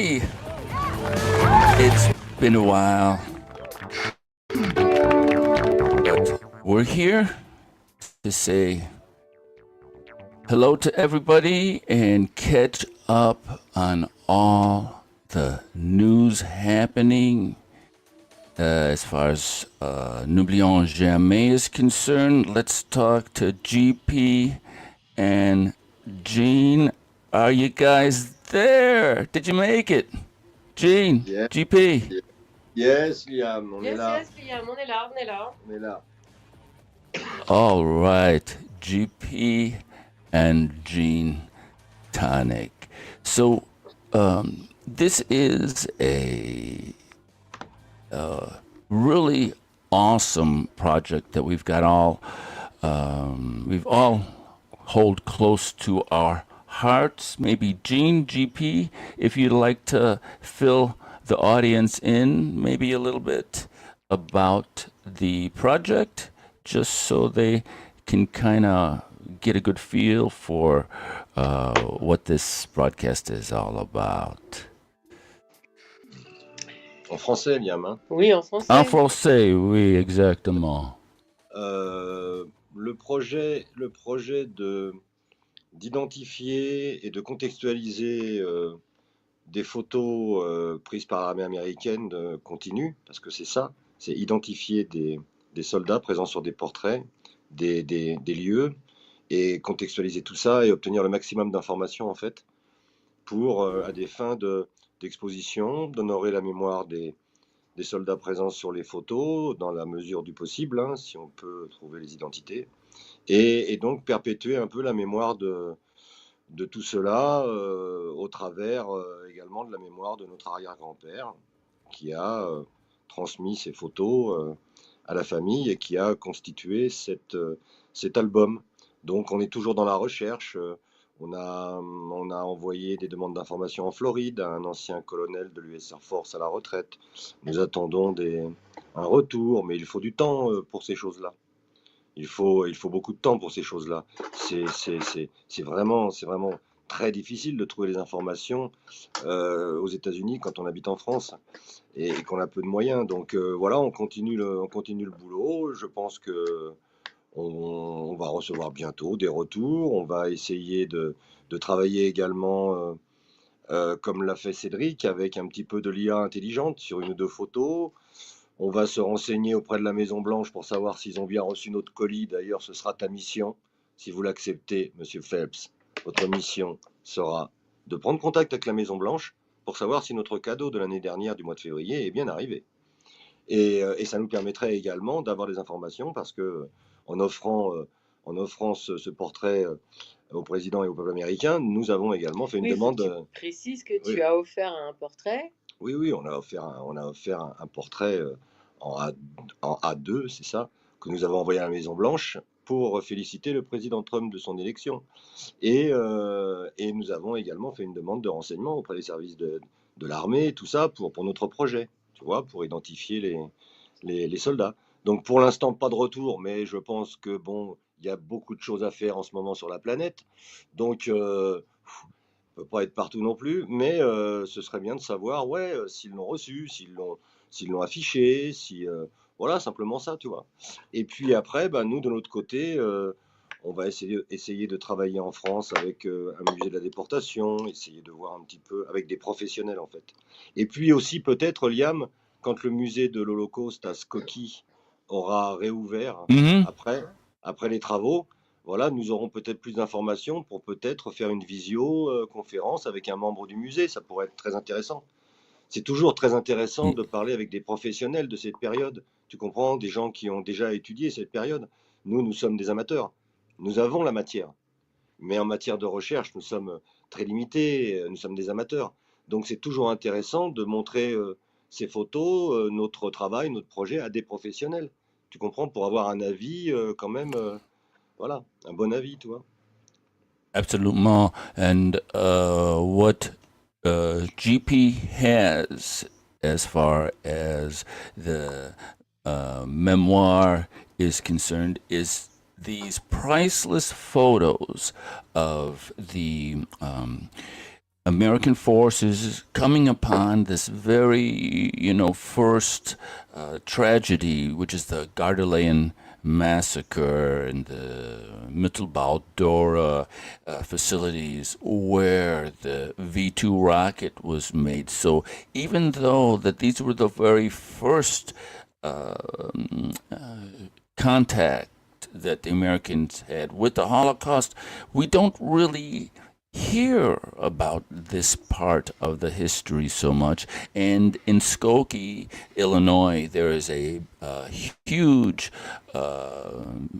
everybody. It's been a while, but we're here to say hello to everybody and catch up on all the news happening. As far as N'oublions Jamais is concerned, let's talk to GP and Gene. Are you guys there? Did you make it? Gene, Yeah. GP. Yes, Liam, on est là. Yes, Liam, on est là, on est là. On est là. All right, GP and Gene Tonic. So, this is a really awesome project that we've all hold close to our hearts. Maybe Gene, GP, if you'd like to fill the audience in maybe a little bit about the project, just so they can kind of get a good feel for what this broadcast is all about. En français, Liam. Hein. Oui, en français. En français, oui, exactement. Le projet d'identifier et de contextualiser des photos prises par l'armée américaine continue, parce que c'est ça, c'est identifier des soldats présents sur des portraits, des lieux, et contextualiser tout ça et obtenir le maximum d'informations en fait, pour à des fins d'exposition, d'honorer la mémoire des soldats présents sur les photos, dans la mesure du possible, hein, si on peut trouver les identités, et donc perpétuer un peu la mémoire de tout cela au travers également de la mémoire de notre arrière-grand-père qui a transmis ces photos à la famille et qui a constitué cet album. Donc on est toujours dans la recherche. On a envoyé des demandes d'informations en Floride à un ancien colonel de l'US Air Force à la retraite. Nous attendons un retour, mais il faut du temps pour ces choses-là. Il faut beaucoup de temps pour ces choses-là. C'est vraiment très difficile de trouver les informations aux États-Unis quand on habite en France et qu'on a peu de moyens. Donc voilà, on continue le boulot. Je pense que on va recevoir bientôt des retours. On va essayer de travailler également, comme l'a fait Cédric, avec un petit peu de l'IA intelligente sur une ou deux photos. On va se renseigner auprès de la Maison-Blanche pour savoir s'ils ont bien reçu notre colis. D'ailleurs, ce sera ta mission, si vous l'acceptez, Monsieur Phelps. Votre mission sera de prendre contact avec la Maison-Blanche pour savoir si notre cadeau de l'année dernière, du mois de février, est bien arrivé. Et ça nous permettrait également d'avoir des informations parce que en offrant ce portrait au président et au peuple américain, nous avons également fait une demande. Tu précises que tu as offert un portrait. Oui, on a offert un portrait en A2, c'est ça, que nous avons envoyé à la Maison-Blanche pour féliciter le président Trump de son élection. Et nous avons également fait une demande de renseignement auprès des services de l'armée, tout ça, pour notre projet, tu vois, pour identifier les soldats. Donc pour l'instant, pas de retour, mais je pense que bon, il y a beaucoup de choses à faire en ce moment sur la planète. Donc peut pas être partout non plus, mais ce serait bien de savoir, ouais, s'ils l'ont reçu, s'ils l'ont affiché, voilà, simplement ça, tu vois. Et puis après, bah, nous, de notre côté, on va essayer de travailler en France avec un musée de la déportation, essayer de voir un petit peu avec des professionnels, en fait. Et puis aussi, peut-être, Liam, quand le musée de l'Holocauste à Skokie aura réouvert après les travaux, voilà, nous aurons peut-être plus d'informations pour peut-être faire une visio-conférence avec un membre du musée. Ça pourrait être très intéressant. C'est toujours très intéressant de parler avec des professionnels de cette période. Tu comprends, des gens qui ont déjà étudié cette période. Nous sommes des amateurs. Nous avons la matière. Mais en matière de recherche, nous sommes très limités. Nous sommes des amateurs. Donc c'est toujours intéressant de montrer ces photos, notre travail, notre projet à des professionnels. Tu comprends, pour avoir un avis quand même... voilà, un bon avis, tu vois. Absolument. And what GP has, as far as the memoir is concerned, is these priceless photos of the American forces coming upon this very, first tragedy, which is the Gardelean massacre in the Mittelbau-Dora facilities where the V-2 rocket was made. So even though that these were the very first contact that the Americans had with the Holocaust, we don't really hear about this part of the history so much. And in Skokie, Illinois, there is a huge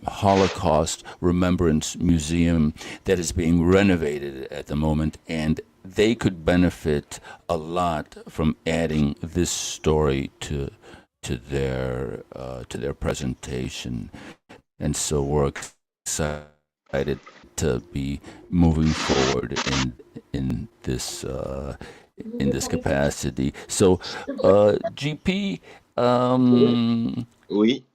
Holocaust Remembrance Museum that is being renovated at the moment, and they could benefit a lot from adding this story to their presentation. And so we're excited to be moving forward in this capacity. So, GP, Oui.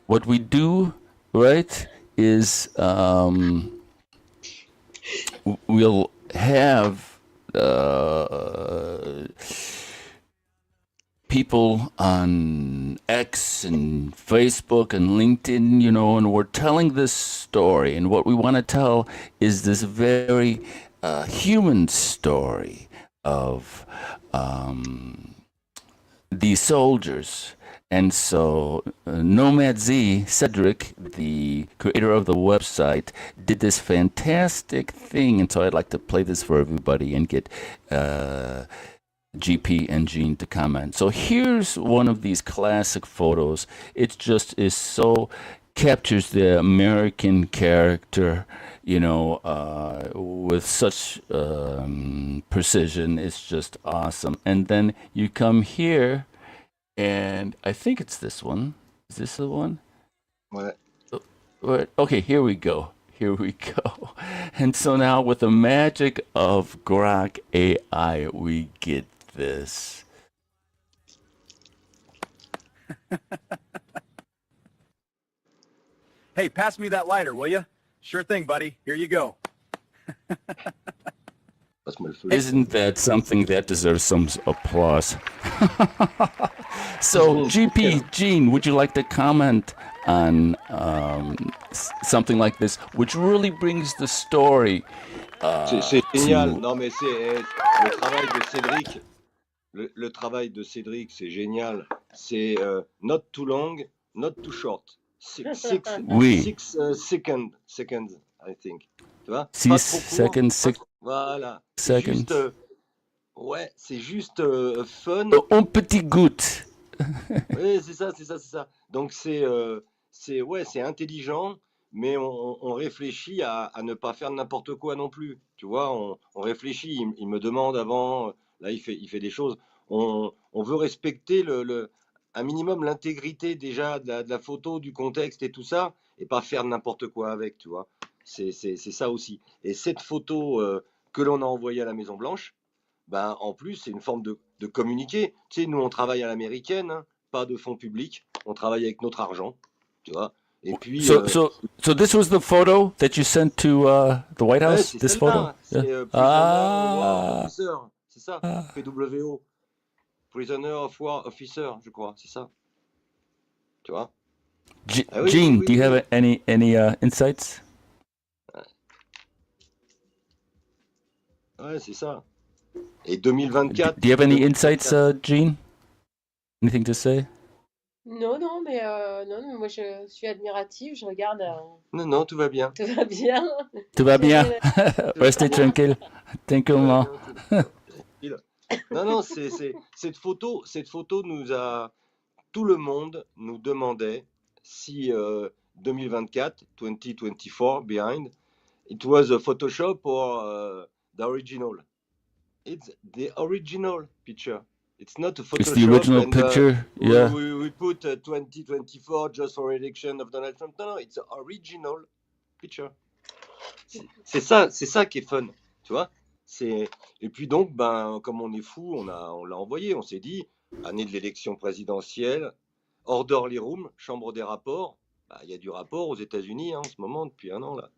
what we do, right, is we'll have people on X and Facebook and LinkedIn, and we're telling this story. And what we want to tell is this very human story of these soldiers. And so Nomad Z, Cedric, the creator of the website, did this fantastic thing. And so I'd like to play this for everybody and get GP and Jean to comment. So here's one of these classic photos. It just is so captures the American character, with such precision. It's just awesome. And then you come here, and I think it's this one. Is this the one? Ouais. Okay, here we go. And so now with the magic of Grok AI, we get this. Hey, pass me that lighter, will you? Sure thing, buddy. Here you go. Passe-moi le feu. Isn't that something that deserves some applause? So, GP, Jean, would you like to comment on something like this, which really brings the story? C'est génial. Non, mais c'est le travail de Cédric. Le travail de Cédric, c'est génial. C'est not too long, not too short. Oui. 6 seconds, I think. Tu vois? 6 Pas trop court, seconds, pas trop- Voilà. seconds. Ouais, c'est juste fun. Un petit goutte. Oui, c'est ça. Donc c'est intelligent, mais on réfléchit à ne pas faire n'importe quoi non plus. Tu vois, on réfléchit. Il me demande avant, là il fait des choses. On veut respecter un minimum l'intégrité déjà de la photo, du contexte et tout ça, et pas faire n'importe quoi avec, tu vois. C'est ça aussi. Et cette photo que l'on a envoyée à la Maison Blanche, ben, en plus, c'est une forme de communiquer. Tu sais, nous, on travaille à l'américaine, hein, pas de fonds publics. On travaille avec notre argent, tu vois. Et puis, So this was the photo that you sent to the White ouais, House. c'est This celle-là, photo. c'est Yeah. Prisoner War Officer, c'est ça, PWO. Prisoner of War Officer, je crois, c'est ça. Tu vois. Ah oui, Jean, oui, do you oui. have any insights? Ouais, c'est ça. Et 2024. Do you have any insights, Jean? Anything to say? Non, mais moi je suis admirative, je regarde, Non, tout va bien. tout va bien. Tout va bien. Restez tranquille. Tranquillement. Non, cette photo nous a... Tout le monde nous demandait si 2024, behind, it was a Photoshop or the original. It's the original picture. It's not a Photoshop. It's the original and, picture. Yeah. We put 2024 just for election of Donald Trump. No, it's the original picture. C'est ça qui est fun, tu vois. Et puis donc, ben, comme on est fou, on l'a envoyé. On s'est dit, année de l'élection présidentielle, orderly room, chambre des rapports, Il y a du rapport aux États-Unis, hein, en ce moment, depuis 1 an, là.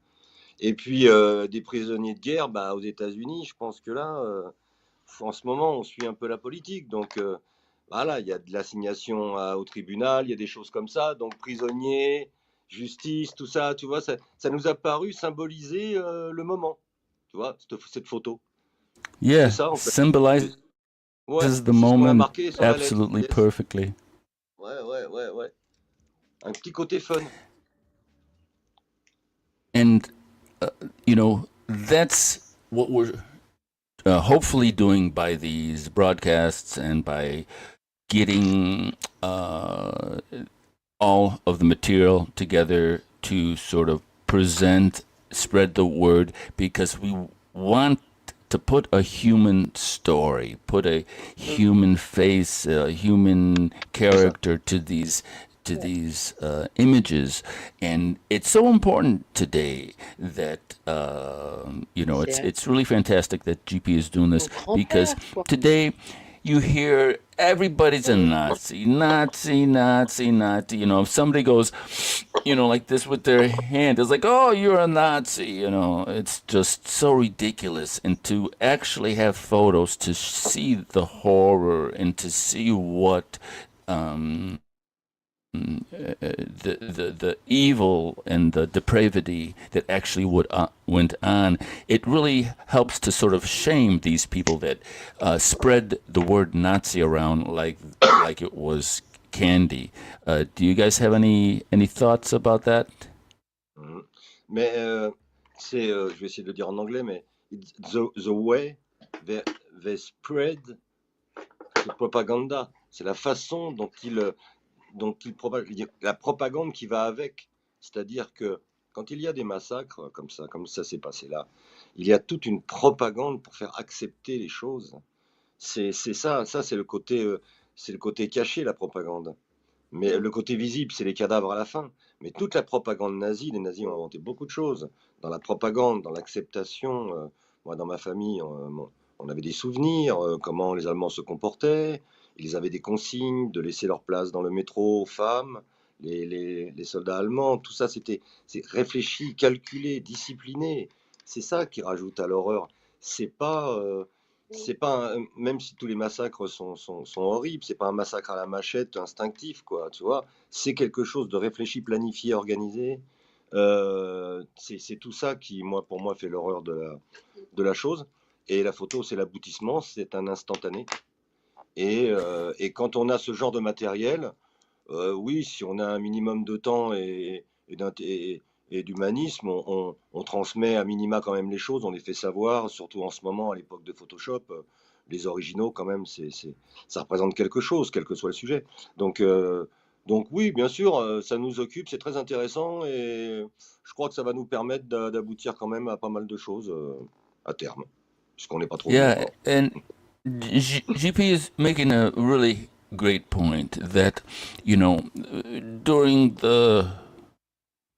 Et puis, des prisonniers de guerre, aux États-Unis, je pense que là, en ce moment, on suit un peu la politique. Donc, voilà, il y a de l'assignation au tribunal, il y a des choses comme ça. Donc, prisonniers, justice, tout ça, tu vois, ça nous a paru symboliser le moment, tu vois, cette photo. C'est Yeah, ça, en fait. symbolizes Ouais, the c'est ce qu'on a moment marqué sur la lettre. absolutely Yes. perfectly. Ouais. Un petit côté fun. And, that's what we're hopefully doing by these broadcasts and by getting all of the material together to sort of present, spread the word, because we want to put a human story, put a human face, a human character to these images, and it's so important today that it's really fantastic that GP is doing this, because today you hear everybody's a Nazi. If somebody goes, like this with their hand, it's like, oh, you're a Nazi. It's just so ridiculous. And to actually have photos to see the horror and to see what the evil and the depravity that actually went on, it really helps to sort of shame these people that spread the word Nazi around like it was candy. Do you guys have any thoughts about that? Mais je vais essayer de le dire en anglais, mais the way they spread the propaganda, c'est la façon dont il propage, la propagande qui va avec. C'est-à-dire que quand il y a des massacres comme ça s'est passé là, il y a toute une propagande pour faire accepter les choses. C'est ça c'est le côté caché, la propagande. Mais le côté visible, c'est les cadavres à la fin. Mais toute la propagande nazie, les nazis ont inventé beaucoup de choses. Dans la propagande, dans l'acceptation, moi dans ma famille, on avait des souvenirs, comment les Allemands se comportaient. Ils avaient des consignes de laisser leur place dans le métro aux femmes, les soldats allemands. Tout ça, c'est réfléchi, calculé, discipliné. C'est ça qui rajoute à l'horreur. C'est pas même si tous les massacres sont horribles, c'est pas un massacre à la machette instinctif, quoi, tu vois. C'est quelque chose de réfléchi, planifié, organisé. C'est tout ça qui, pour moi, fait l'horreur de la chose. Et la photo, c'est l'aboutissement, c'est un instantané. Et quand on a ce genre de matériel, oui, si on a un minimum de temps et d'humanisme, on transmet à minima quand même les choses, on les fait savoir, surtout en ce moment, à l'époque de Photoshop, les originaux quand même, ça représente quelque chose, quel que soit le sujet. Donc oui, bien sûr, ça nous occupe, c'est très intéressant et je crois que ça va nous permettre d'aboutir quand même à pas mal de choses à terme, puisqu'on n'est pas trop vieux Yeah, encore. and GP is making a really great point that, during the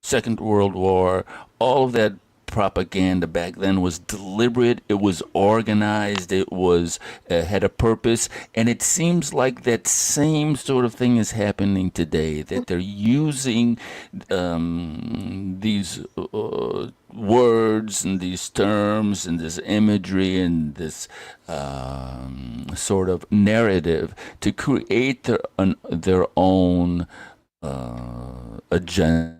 Second World War, all of that propaganda back then was deliberate, it was organized, it was had a purpose, and it seems like that same sort of thing is happening today, that they're using these words and these terms and this imagery and this sort of narrative to create their own agenda,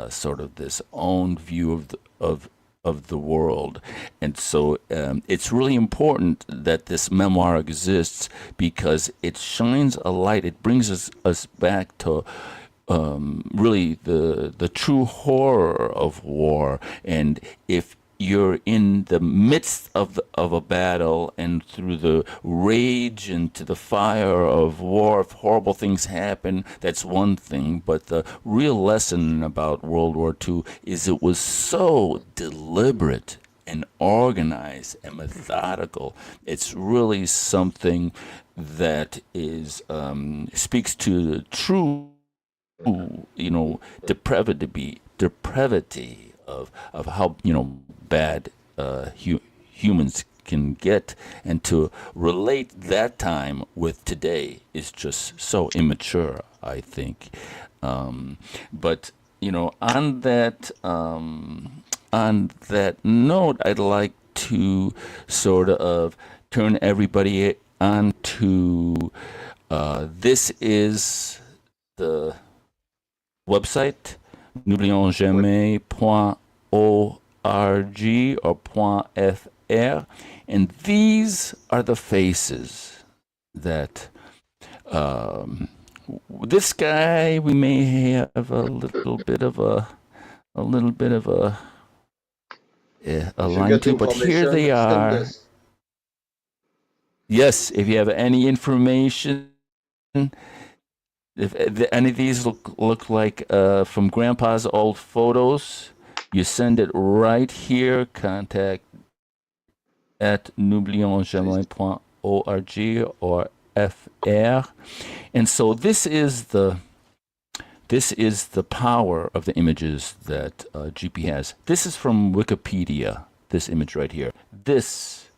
sort of this own view of the world. And so it's really important that this memoir exists because it shines a light. It brings us back to really the true horror of war. And if you're in the midst of a battle and through the rage and to the fire of war, if horrible things happen, that's one thing. But the real lesson about World War II is it was so deliberate and organized and methodical. It's really something that is speaks to the true, depravity of how bad humans can get, and to relate that time with today is just so immature, I think. But on that note, I'd like to sort of turn everybody on to this is the website n'oublionsjamais.org or .fr, and these are the faces that this guy, we may have a little bit of a line to, but here they are. Yes, if you have any information, if any of these look like from Grandpa's old photos, you send it right here. Contact at n'oublionsjamais.org or FR. And so this is the power of the images that GP has. This is from Wikipedia, this image right here. This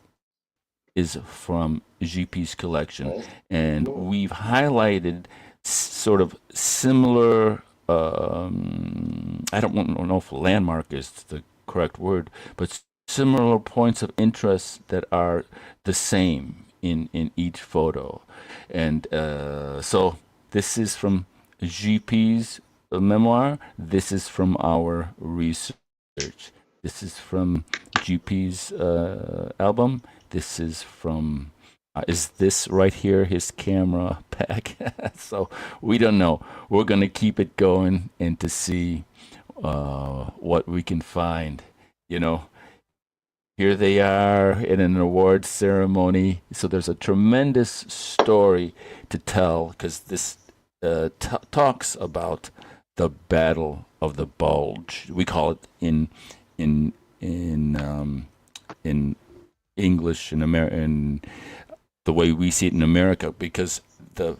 is from GP's collection. And we've highlighted sort of similar, I don't know if landmark is the correct word, but similar points of interest that are the same in each photo. And so this is from GP's memoir. This is from our research. This is from GP's album. This is from, is this right here his camera pack? So we don't know. We're going to keep it going and to see what we can find. Here they are in an awards ceremony. So there's a tremendous story to tell because this talks about the Battle of the Bulge. We call it in English in American, the way we see it in America, because the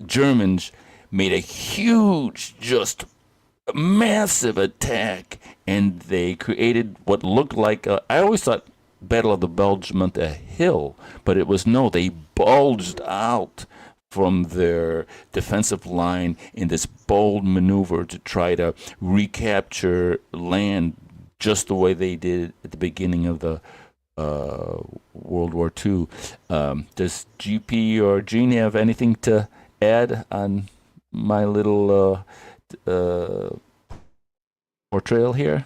Germans made a huge, just massive attack, and they created what looked like I always thought Battle of the Bulge meant a hill, but it was no, they bulged out from their defensive line in this bold maneuver to try to recapture land just the way they did at the beginning of the World War II. Does GP or Gene have anything to add on my little portrayal here?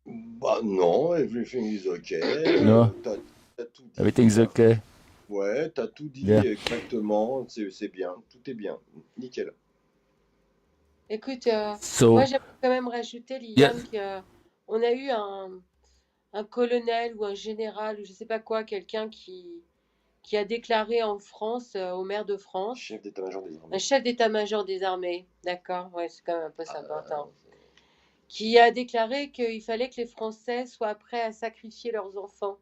Non, everything is okay. No, T'as tout dit. everything's okay. Ouais, t'as tout dit exactement. C'est bien, tout est bien, nickel. Écoute, So, moi j'aimerais quand même rajouter, Liam, qu'on a eu un colonel ou un général ou je sais pas quoi, quelqu'un qui a déclaré en France, au maire de France, Chef d'état-major des armées. un chef d'état-major des armées, d'accord, ouais, c'est quand même un peu important, qui a déclaré qu'il fallait que les Français soient prêts à sacrifier leurs enfants.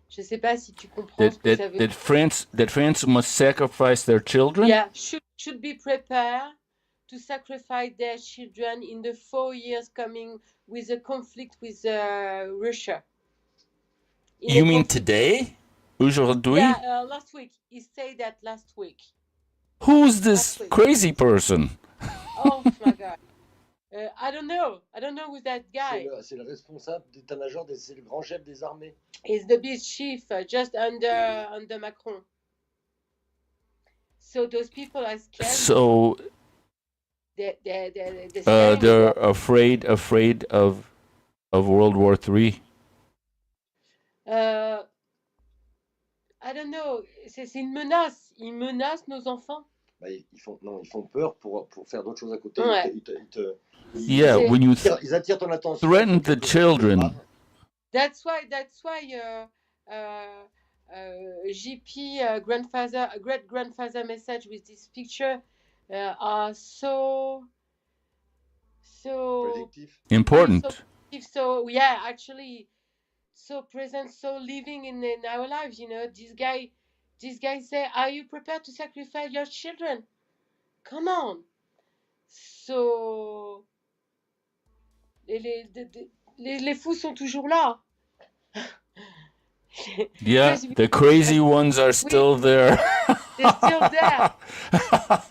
Je sais pas si tu comprends ce que ça veut dire. that France must sacrifice their children? Yeah, should be prepared to sacrifice their children in the 4 years coming with a conflict with Russia. You mean today? Aujourd'hui? Yeah, last week. He said that last week. Who's this crazy person? Oh my God. I don't know who's that guy. C'est le responsable d'état-major, c'est le grand chef des armées. He's the big chief, just under Macron. So those people are scared. So they're afraid of World War III. I don't know. C'est une menace. Ils menacent nos enfants. Bah, ils font peur pour faire d'autres choses à côté. Ouais. When you ils attirent ton attention. threaten the children. That's why GP great grandfather message with this picture are so Predictive. Important. So yeah, actually so present, so living in our lives. This guy say, are you prepared to sacrifice your children? Come on. So les fous sont toujours là. Yeah, the crazy ones are still there. C'est still there. En France,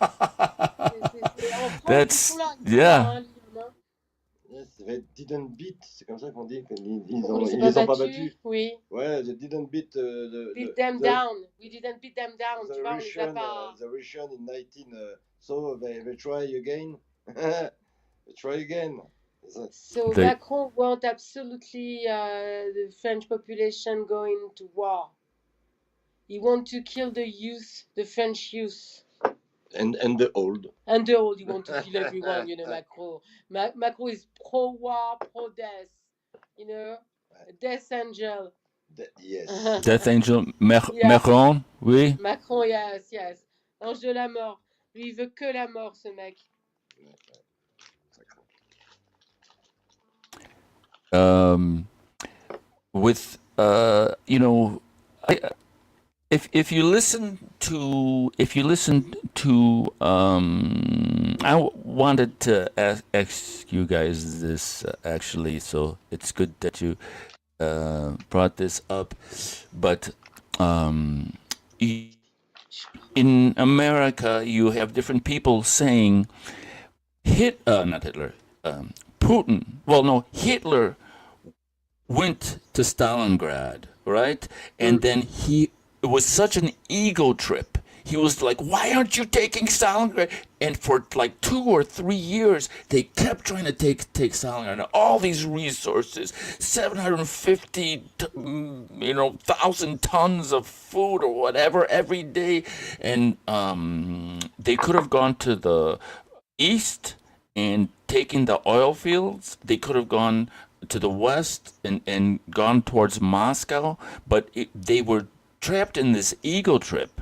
ils That's sont là, yeah. hein, Liam, hein. Ouais, ça va être didn't beat, c'est comme ça qu'on dit. On Ils les les a ont pas pas battus, battus. oui. Ouais, they didn't beat Beat them down. We didn't beat them down. the Tu vois, on les a pas. The Russian in 19. So they try again. They try again. So They Macron want absolutely the French population going to war. He want to kill the youth, the French youth. And the old. And the old, he want to kill everyone, you know, Macron. Macron is pro-war, pro-death, you know, a death angel. Yes. Death Angel Yeah. Macron, oui. Macron, yes, yes. Ange de la mort. Lui, il veut que la mort, ce mec. With you know, if you listen to I wanted to ask you guys this actually, so it's good that you brought this up, but in America you have different people saying not Hitler, Putin. Well, no, Hitler went to Stalingrad, right? And then it was such an ego trip. He was like, why aren't you taking Stalingrad? And for like 2 or 3 years, they kept trying to take Stalingrad. And all these resources, 750, thousand tons of food or whatever every day. And they could have gone to the east and taken the oil fields. They could have gone to the west and gone towards Moscow, but they were trapped in this ego trip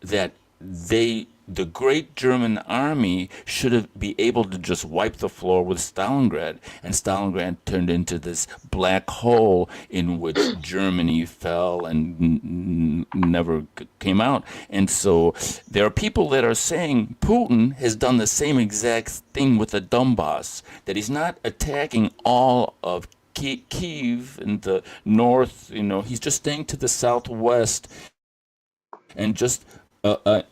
that the great German army should have be able to just wipe the floor with Stalingrad, and Stalingrad turned into this black hole in which Germany fell and never came out. And so there are people that are saying Putin has done the same exact thing with the Donbass, that he's not attacking all of Kiev in the north, he's just staying to the southwest and just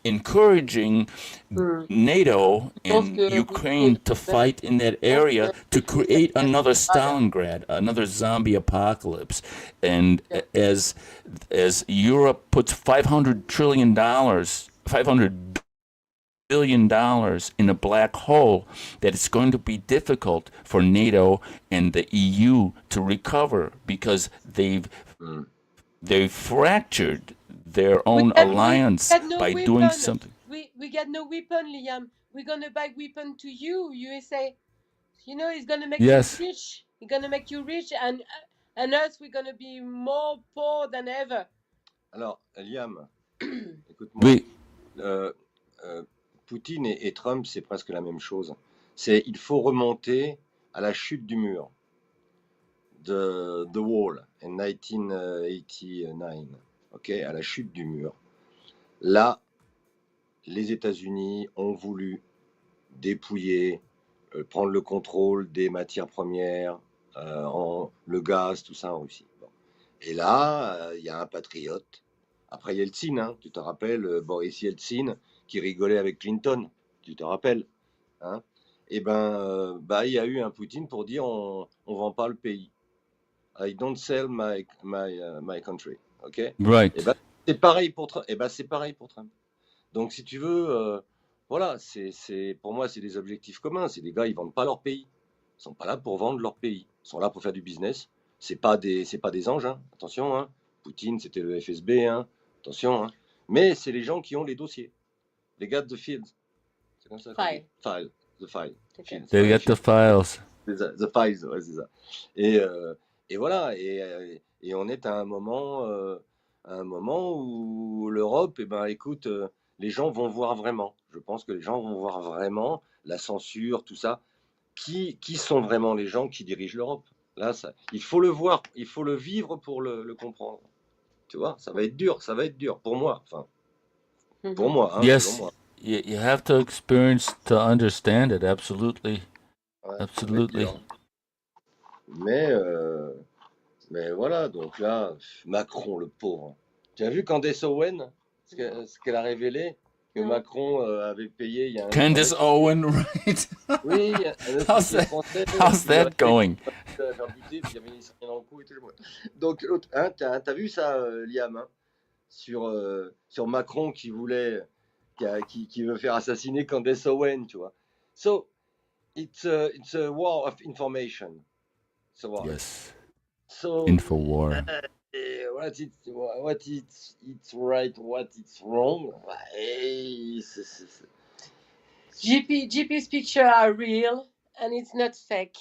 encouraging NATO and Ukraine to fight in that area to create another Stalingrad, another zombie apocalypse. And as Europe puts $500 billion in a black hole, that it's going to be difficult for NATO and the EU to recover because they've fractured their own alliance by doing something. We got no weapon, Liam. We're gonna buy weapon to you, USA. It's gonna make you rich. It's gonna make you rich, and us, we're gonna be more poor than ever. Alors, Liam, écoute-moi. Oui. Poutine et Trump, c'est presque la même chose. Il faut remonter à la chute du mur, de The Wall, en 1989, okay, à la chute du mur. Là, les États-Unis ont voulu dépouiller, prendre le contrôle des matières premières, le gaz, tout ça en Russie. Bon. Et là, il y a un patriote. Après Yeltsin, hein, tu te rappelles, Boris Yeltsin, qui rigolait avec Clinton, tu te rappelles, hein? Et il y a eu un Poutine pour dire on vend pas le pays. I don't sell my country, ok? Right. Et c'est pareil pour Trump. Donc si tu veux, voilà, pour moi c'est des objectifs communs. C'est des gars, ils vendent pas leur pays. Ils sont pas là pour vendre leur pays. Ils sont là pour faire du business. C'est pas des anges, hein. Attention, hein. Poutine, c'était le FSB, hein. Attention, hein. Mais c'est les gens qui ont les dossiers. They got the fields. C'est comme ça. File. The file. Okay. They got the files. The files, ouais, c'est ça. Et voilà. Et on est à un moment où l'Europe, écoute, les gens vont voir vraiment. Je pense que les gens vont voir vraiment la censure, tout ça. Qui sont vraiment les gens qui dirigent l'Europe? Là, il faut le voir, il faut le vivre pour le comprendre. Tu vois, ça va être dur pour moi. Enfin, pour moi, hein, yes, selon moi. You have to experience to understand it. Absolutely, Ouais, absolutely. Mais voilà, donc là, Macron, le pauvre. Tu as vu Candace Owen? ce qu'elle a révélé, que Non. Macron avait payé, il y a un Candace officier, Owen, right? oui, un How's officier that? français How's qui lui a that going? faire buter, puis il y avait une Israélienne dans le coup et tout. Donc, hein, t'as vu ça, Liam, hein, sur Macron qui veut faire assassiner Candace Owen, tu vois. So, it's a war of information. So, Yes. so Infowar. what it's right, what it's wrong. GP's picture are real and it's not fake.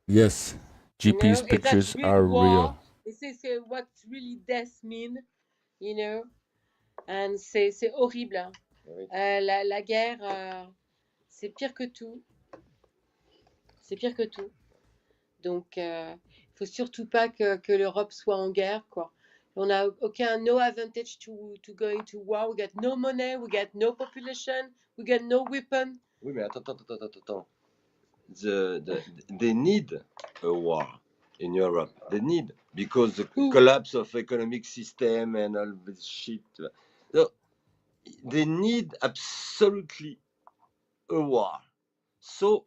Yes. You GP's know, if pictures that's real are war, real. this is what really death mean, you know. And c'est horrible. Hein. Oui. La guerre, c'est pire que tout. C'est pire que tout. Donc, il faut surtout pas que l'Europe soit en guerre, quoi. On a no advantage to going to war. We got no money, we got no population, we got no weapon. Oui, mais attends. They need a war in Europe. They need, because the collapse of economic system and all this shit. So, they need absolutely a war. So,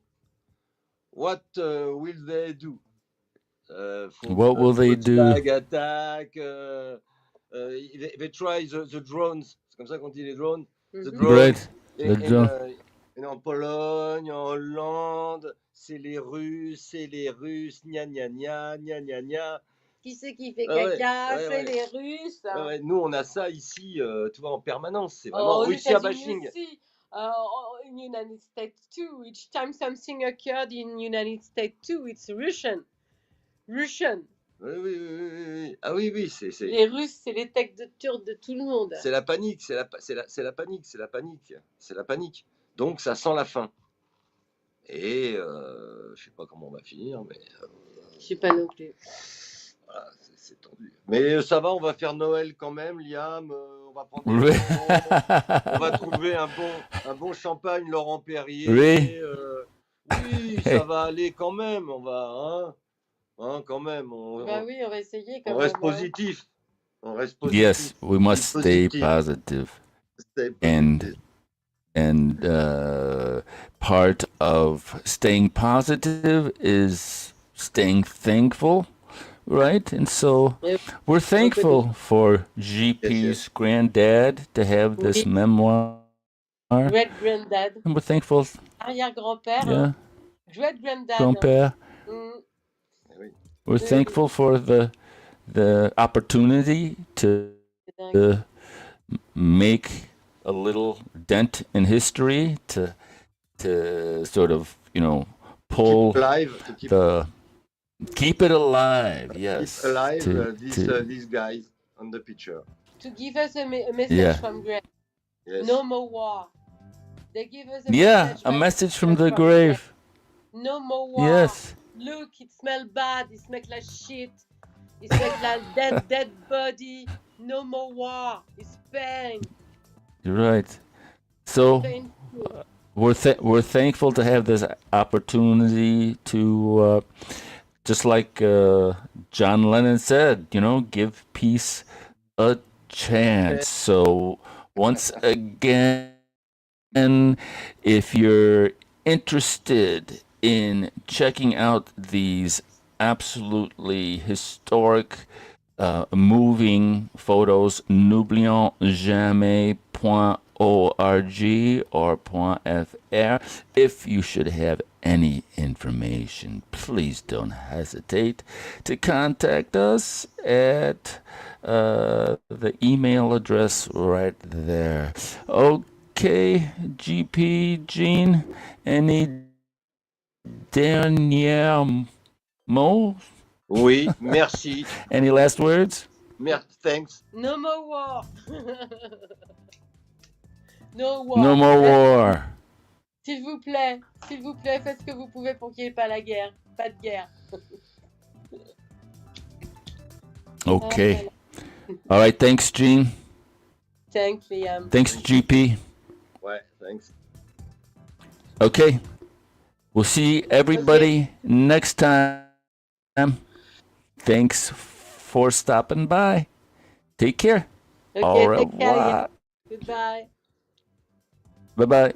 what will they do? What will they do? Volkswagen attack. They try the drones. C'est comme ça qu'on dit les drones. The drones. Right. En Pologne, en Hollande, c'est les Russes, gna gna gna, gna gna gna. Qui c'est qui fait caca? C'est les Russes. Ouais. Nous, on a ça ici, tu vois, en permanence. C'est vraiment Russia bashing. Aussi, in United States too. Each time something occurred in United States too, it's Russian. Oui. Ah oui, c'est. Les Russes, c'est les têtes de turcs de tout le monde. C'est la panique, c'est la panique. Donc, ça sent la fin. Et je sais pas comment on va finir, mais. Je sais pas non plus. Voilà, c'est tendu. Mais ça va, on va faire Noël quand même, Liam. On va prendre Oui. on va trouver un bon champagne Laurent Perrier. Oui. Oui, ça va aller quand même. On va, quand même. Bah oui, on va essayer quand on même. reste positif. Yes, we must stay positive. And part of staying positive is staying thankful, right? And so we're thankful for GP's granddad to have this memoir. Great-granddad. And we're thankful. Arrière-grand-père. Yeah. Great-granddad. Grand-père. We're thankful for the opportunity to make a little dent in history, to sort of, pull keep it alive. Yes. Keep alive these guys on the picture. To give us a message from grave. Yes. No more war. They give us a message from the grave. No more war. Yes. Look, it smells bad. It smells like shit. It smells like dead body. No more war. It's pain. You're right. So we're thankful to have this opportunity to, just like John Lennon said, give peace a chance. So once again, if you're interested in checking out these absolutely historic, moving photos, n'oublions jamais.org or .fr. If you should have any information, please don't hesitate to contact us at the email address right there. Okay, GP Jean, any dernier mot? Oui, merci. Any last words? Thanks. No more war. No war. No more war. S'il vous plaît, faites ce que vous pouvez pour qu'il n'y ait pas la guerre. Pas de guerre. Okay. All right. Thanks, Jean. Thanks, Liam. Thanks, GP. Ouais, thanks. Okay. We'll see everybody next time. Thanks for stopping by. Take care. Okay, Au take care. Yeah. revoir. Goodbye. Bye bye.